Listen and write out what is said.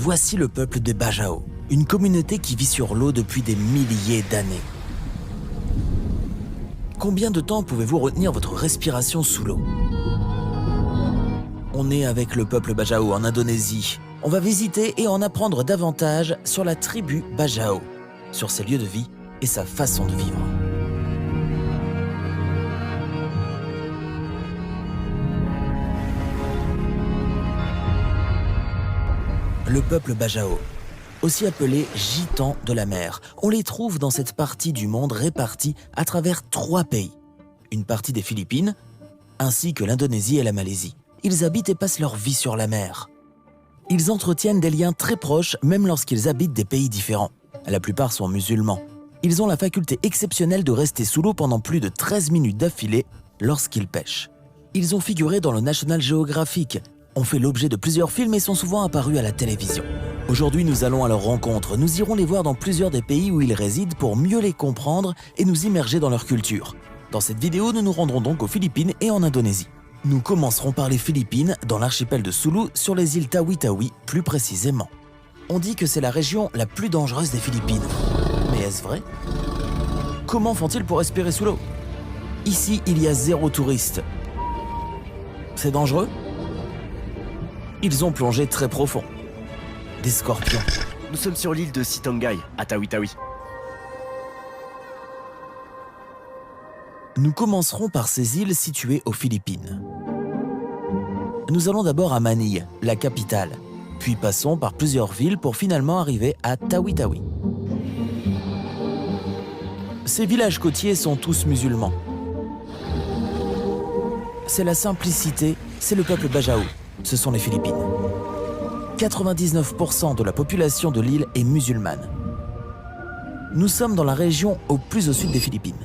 Voici le peuple des Bajau, une communauté qui vit sur l'eau depuis des milliers d'années. Combien de temps pouvez-vous retenir votre respiration sous l'eau? On est avec le peuple Bajau en Indonésie. On va visiter et en apprendre davantage sur la tribu Bajau, sur ses lieux de vie et sa façon de vivre. Le peuple Bajau, aussi appelé gitans de la mer, on les trouve dans cette partie du monde répartie à travers 3 pays. Une partie des Philippines, ainsi que l'Indonésie et la Malaisie. Ils habitent et passent leur vie sur la mer. Ils entretiennent des liens très proches même lorsqu'ils habitent des pays différents. La plupart sont musulmans. Ils ont la faculté exceptionnelle de rester sous l'eau pendant plus de 13 minutes d'affilée lorsqu'ils pêchent. Ils ont figuré dans le National Geographic, ont fait l'objet de plusieurs films et sont souvent apparus à la télévision. Aujourd'hui, nous allons à leur rencontre. Nous irons les voir dans plusieurs des pays où ils résident pour mieux les comprendre et nous immerger dans leur culture. Dans cette vidéo, nous nous rendrons donc aux Philippines et en Indonésie. Nous commencerons par les Philippines, dans l'archipel de Sulu, sur les îles Tawi-Tawi plus précisément. On dit que c'est la région la plus dangereuse des Philippines. Mais est-ce vrai? Comment font-ils pour respirer sous l'eau? Ici, il y a 0 touriste. C'est dangereux? Ils ont plongé très profond. Des scorpions. Nous sommes sur l'île de Sitangai, à Tawi-Tawi. Nous commencerons par ces îles situées aux Philippines. Nous allons d'abord à Manille, la capitale, puis passons par plusieurs villes pour finalement arriver à Tawi-Tawi. Ces villages côtiers sont tous musulmans. C'est la simplicité, c'est le peuple Bajau, ce sont les Philippines. 99% de la population de l'île est musulmane. Nous sommes dans la région au plus au sud des Philippines.